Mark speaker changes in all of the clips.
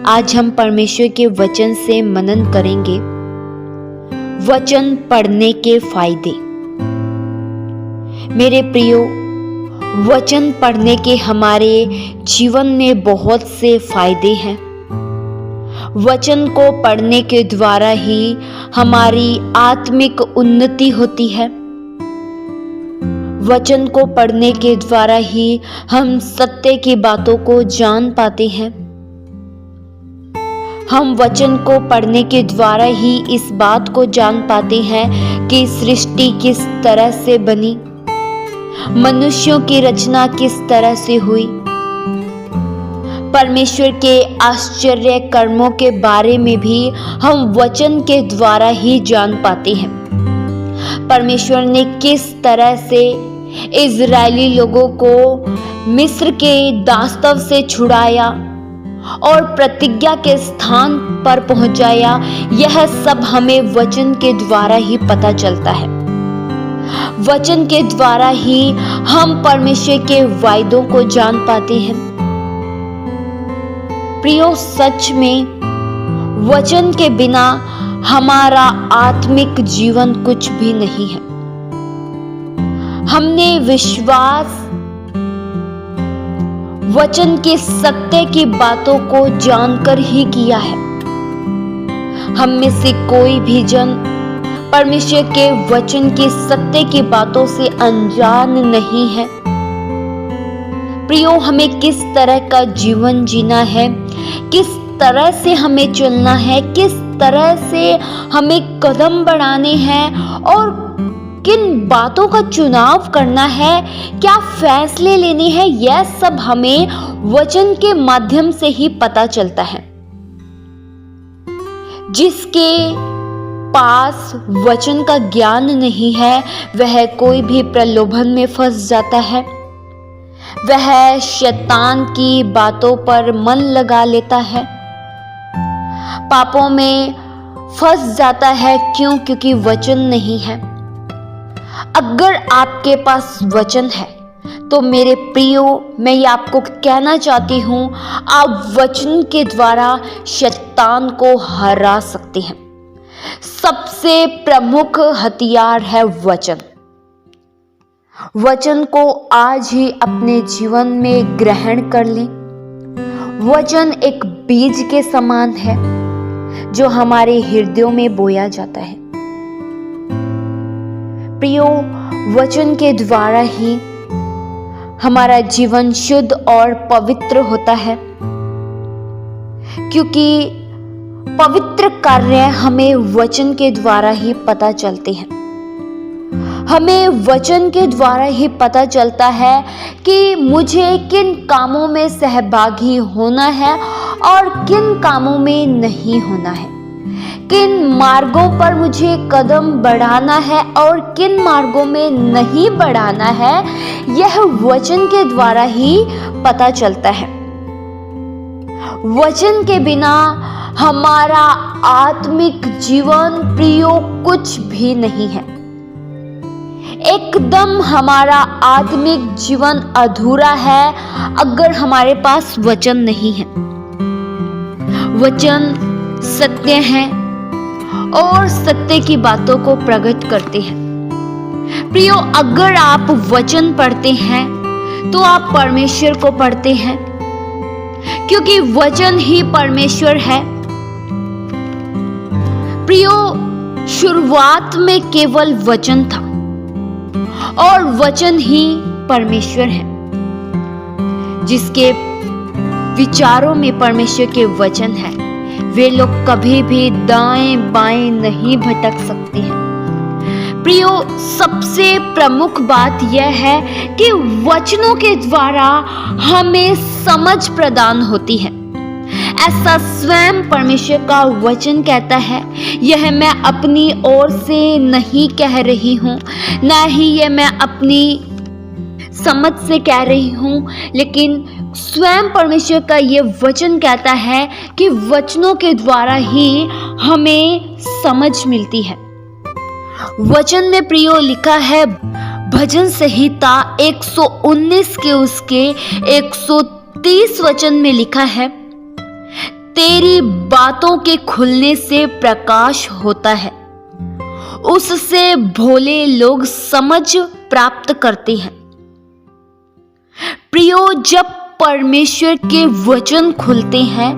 Speaker 1: आज हम परमेश्वर के वचन से मनन करेंगे। वचन पढ़ने के फायदे। मेरे प्रियो, वचन पढ़ने के हमारे जीवन में बहुत से फायदे हैं। वचन को पढ़ने के द्वारा ही हमारी आत्मिक उन्नति होती है। वचन को पढ़ने के द्वारा ही हम सत्य की बातों को जान पाते हैं। हम वचन को पढ़ने के द्वारा ही इस बात को जान पाते हैं कि सृष्टि किस तरह से बनी, मनुष्यों की रचना किस तरह से हुई, परमेश्वर के आश्चर्य कर्मों के बारे में भी हम वचन के द्वारा ही जान पाते हैं। परमेश्वर ने किस तरह से इजरायली लोगों को मिस्र के दास्तव से छुड़ाया और प्रतिज्ञा के स्थान पर पहुंचाया, यह सब हमें वचन के द्वारा ही पता चलता है। वचन के द्वारा ही हम परमेश्वर के वायदों को जान पाते हैं। प्रियो, सच में वचन के बिना हमारा आत्मिक जीवन कुछ भी नहीं है। हमने विश्वास वचन के सत्य की बातों को जानकर ही किया है। हम में से कोई भी जन परमेश्वर के वचन के सत्य की बातों से अनजान नहीं है। प्रियो, हमें किस तरह का जीवन जीना है, किस तरह से हमें चलना है, किस तरह से हमें कदम बढ़ाने हैं और किन बातों का चुनाव करना है, क्या फैसले लेने हैं, यह सब हमें वचन के माध्यम से ही पता चलता है। जिसके पास वचन का ज्ञान नहीं है, वह कोई भी प्रलोभन में फंस जाता है। वह शैतान की बातों पर मन लगा लेता है, पापों में फंस जाता है। क्यों? क्योंकि वचन नहीं है। अगर आपके पास वचन है तो मेरे प्रियो, मैं ये आपको कहना चाहती हूँ, आप वचन के द्वारा शैतान को हरा सकते हैं। सबसे प्रमुख हथियार है वचन। वचन को आज ही अपने जीवन में ग्रहण कर लें। वचन एक बीज के समान है जो हमारे हृदयों में बोया जाता है। प्रियो, वचन के द्वारा ही हमारा जीवन शुद्ध और पवित्र होता है, क्योंकि पवित्र कार्य हमें वचन के द्वारा ही पता चलते हैं। हमें वचन के द्वारा ही पता चलता है कि मुझे किन कामों में सहभागी होना है और किन कामों में नहीं होना है, किन मार्गों पर मुझे कदम बढ़ाना है और किन मार्गों में नहीं बढ़ाना है। यह वचन के द्वारा ही पता चलता है। वचन के बिना हमारा आत्मिक जीवन, प्रियो, कुछ भी नहीं है। एकदम हमारा आत्मिक जीवन अधूरा है अगर हमारे पास वचन नहीं है। वचन सत्य है और सत्य की बातों को प्रकट करते हैं। प्रियो, अगर आप वचन पढ़ते हैं तो आप परमेश्वर को पढ़ते हैं, क्योंकि वचन ही परमेश्वर है। प्रियो, शुरुआत में केवल वचन था और वचन ही परमेश्वर है। जिसके विचारों में परमेश्वर के वचन है, वे लोग कभी भी दाएं बाएं नहीं भटक सकते हैं। प्रियो, सबसे प्रमुख बात यह है कि वचनों के द्वारा हमें समझ प्रदान होती है। ऐसा स्वयं परमेश्वर का वचन कहता है। यह मैं अपनी ओर से नहीं कह रही हूँ, ना ही यह मैं अपनी समझ से कह रही हूँ, लेकिन स्वयं परमेश्वर का ये वचन कहता है कि वचनों के द्वारा ही हमें समझ मिलती है। वचन में प्रियो लिखा है, भजन संहिता 119 के उसके 130 वचन में लिखा है, तेरी बातों के खुलने से प्रकाश होता है, उससे भोले लोग समझ प्राप्त करते हैं। प्रियो, जब परमेश्वर के वचन खुलते हैं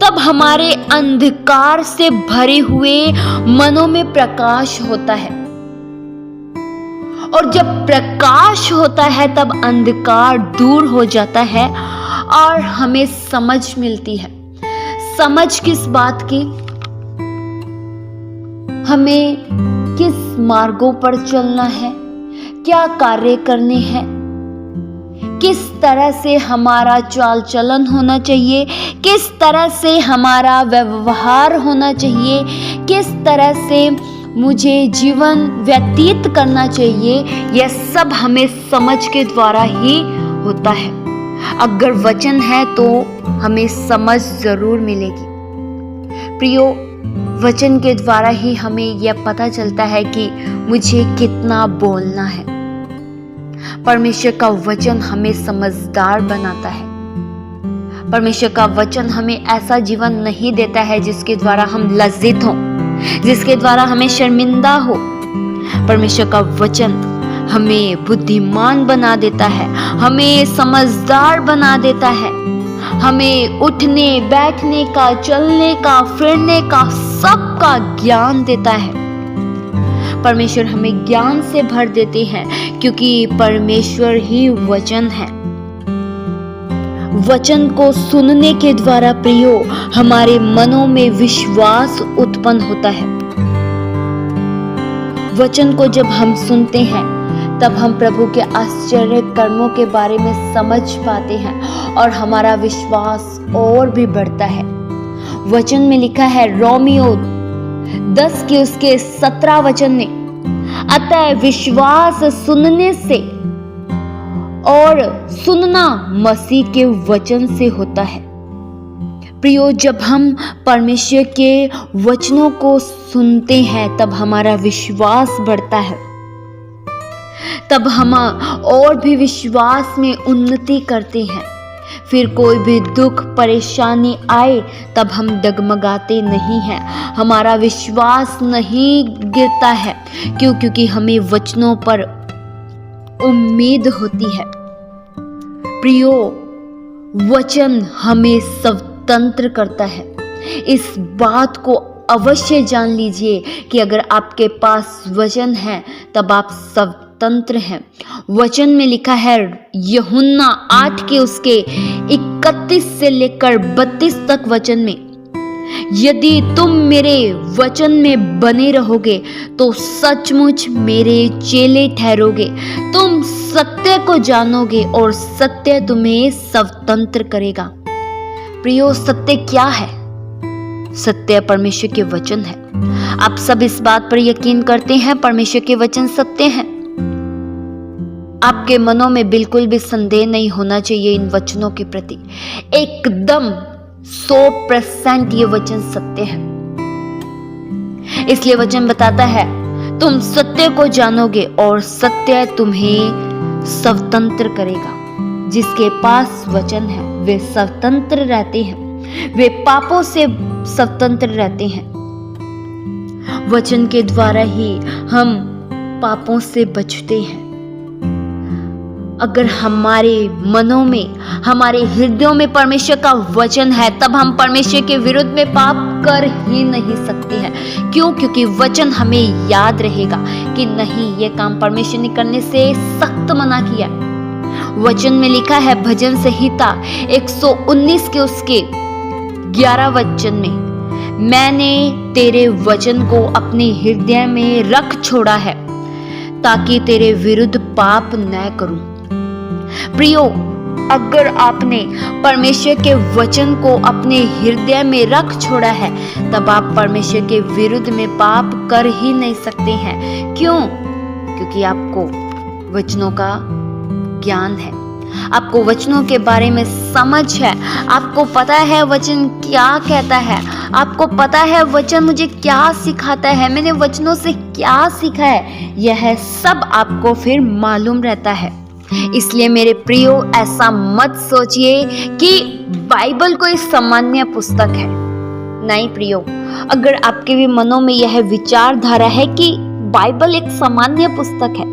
Speaker 1: तब हमारे अंधकार से भरे हुए मनों में प्रकाश होता है, और जब प्रकाश होता है तब अंधकार दूर हो जाता है और हमें समझ मिलती है। समझ किस बात की? हमें किस मार्गों पर चलना है, क्या कार्य करने हैं, किस तरह से हमारा चाल चलन होना चाहिए, किस तरह से हमारा व्यवहार होना चाहिए, किस तरह से मुझे जीवन व्यतीत करना चाहिए, यह सब हमें समझ के द्वारा ही होता है। अगर वचन है तो हमें समझ जरूर मिलेगी। प्रियो, वचन के द्वारा ही हमें यह पता चलता है कि मुझे कितना बोलना है। परमेश्वर का वचन हमें समझदार बनाता है। परमेश्वर का वचन हमें ऐसा जीवन नहीं देता है जिसके द्वारा हम लज्जित हों, जिसके द्वारा हमें शर्मिंदा हो। परमेश्वर का वचन हमें बुद्धिमान बना देता है, हमें समझदार बना देता है, हमें उठने बैठने का, चलने का, फिरने का, सबका ज्ञान देता है। परमेश्वर हमें ज्ञान से भर देते हैं क्योंकि परमेश्वर ही वचन है। वचन को सुनने के द्वारा प्रियो हमारे मनों में विश्वास उत्पन्न होता है। वचन को जब हम सुनते हैं तब हम प्रभु के आश्चर्य कर्मों के बारे में समझ पाते हैं और हमारा विश्वास और भी बढ़ता है। वचन में लिखा है रोमियो 10 के उसके 17 वचन में, अतः विश्वास सुनने से और सुनना मसीह के वचन से होता है। प्रियो, जब हम परमेश्वर के वचनों को सुनते हैं तब हमारा विश्वास बढ़ता है, तब हम और भी विश्वास में उन्नति करते हैं। फिर कोई भी दुख परेशानी आए तब हम डगमगाते नहीं हैं, हमारा विश्वास नहीं गिरता है। क्यों? क्योंकि हमें वचनों पर उम्मीद होती है। प्रियो, वचन हमें स्वतंत्र करता है। इस बात को अवश्य जान लीजिए कि अगर आपके पास वचन है तब आप स्वतंत्र हैं। वचन में लिखा है यूहन्ना 8 के उसके 31 से लेकर 32 तक वचन में, यदि तुम मेरे वचन में बने रहोगे तो सचमुच मेरे चेले ठहरोगे, तुम सत्य को जानोगे और सत्य तुम्हें स्वतंत्र करेगा। प्रियो, सत्य क्या है? सत्य परमेश्वर के वचन है। आप सब इस बात पर यकीन करते हैं परमेश्वर के वचन सत्य हैं? आपके मनों में बिल्कुल भी संदेह नहीं होना चाहिए इन वचनों के प्रति। एकदम 100% ये वचन सत्य है। इसलिए वचन बताता है तुम सत्य को जानोगे और सत्य तुम्हें स्वतंत्र करेगा। जिसके पास वचन है वे स्वतंत्र रहते हैं, वे पापों से स्वतंत्र रहते हैं। वचन के द्वारा ही हम पापों से बचते हैं। अगर हमारे मनों में, हमारे हृदयों में परमेश्वर का वचन है तब हम परमेश्वर के विरुद्ध में पाप कर ही नहीं सकते हैं। क्यों? क्योंकि वचन हमें याद रहेगा कि नहीं, ये काम परमेश्वर ने करने से सख्त मना किया। वचन में लिखा है भजन संहिता 119 के उसके 11 वचन में, मैंने तेरे वचन को अपने हृदय में रख छोड़ा है ताकि तेरे विरुद्ध पाप न करूं। प्रियो, अगर आपने परमेश्वर के वचन को अपने हृदय में रख छोड़ा है तब आप परमेश्वर के विरुद्ध में पाप कर ही नहीं सकते हैं। क्यों? क्योंकि आपको वचनों का ज्ञान है, आपको वचनों के बारे में समझ है, आपको पता है वचन क्या कहता है, आपको पता है वचन मुझे क्या सिखाता है, मैंने वचनों से क्या सीखा है। यह सब आपको फिर मालूम रहता है। इसलिए मेरे प्रियो, ऐसा मत सोचिए कि बाइबल कोई सामान्य पुस्तक है। नहीं प्रियो, अगर आपके भी मनों में यह विचारधारा है कि बाइबल एक सामान्य पुस्तक है,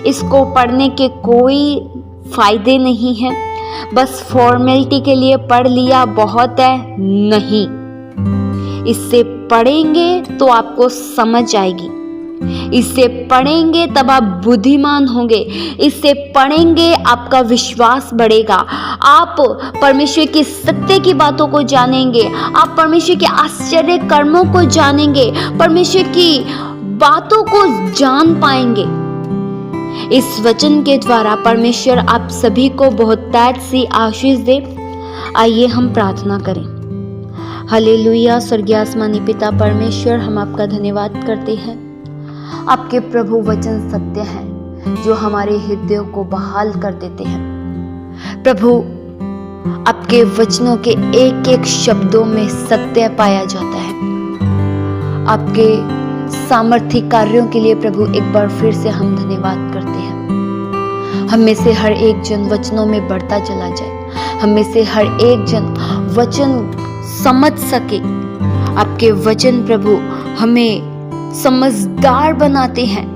Speaker 1: इसको पढ़ने के कोई फायदे नहीं है, बस फॉर्मेलिटी के लिए पढ़ लिया बहुत है, नहीं। इससे पढ़ेंगे तो आपको समझ आएगी, इससे पढ़ेंगे तब आप बुद्धिमान होंगे, इससे पढ़ेंगे आपका विश्वास बढ़ेगा, आप परमेश्वर की सत्य की बातों को जानेंगे, आप परमेश्वर के आश्चर्य कर्मों को जानेंगे, परमेश्वर की बातों को जान पाएंगे। इस वचन के द्वारा परमेश्वर आप सभी को बहुतायत सी आशीष दे। आइए हम प्रार्थना करें। हालेलुया। स्वर्गीय आसमानी पिता परमेश्वर, हम आपका धन्यवाद करते हैं। आपके प्रभु वचन सत्य हैं जो हमारे हृदयों को बहाल कर देते हैं। प्रभु, आपके वचनों के एक एक शब्दों में सत्य पाया जाता है। आपके सामर्थ्य कार्यों के लिए प्रभु एक बार फिर से हम धन्यवाद करते हैं। हम में से हर एक जन वचनों में बढ़ता चला जाए, हम में से हर एक जन वचन समझ सके। आपके वचन प्रभु हमें समझदार बनाते हैं,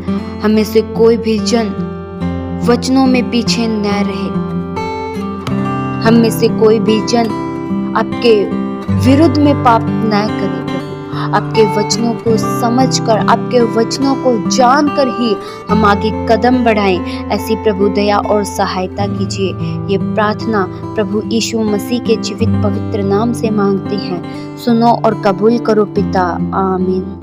Speaker 1: हमें से कोई भी जन वचनों में पीछे न रहे, हम में से कोई भी जन आपके विरुद्ध में पाप न करे। प्रभु, आपके वचनों को समझकर, आपके वचनों को जानकर ही हम आगे कदम बढ़ाएं। ऐसी प्रभु दया और सहायता कीजिए। ये प्रार्थना प्रभु यीशु मसीह के जीवित पवित्र नाम से मांगते हैं। सुनो और कबूल करो पिता। आमीन।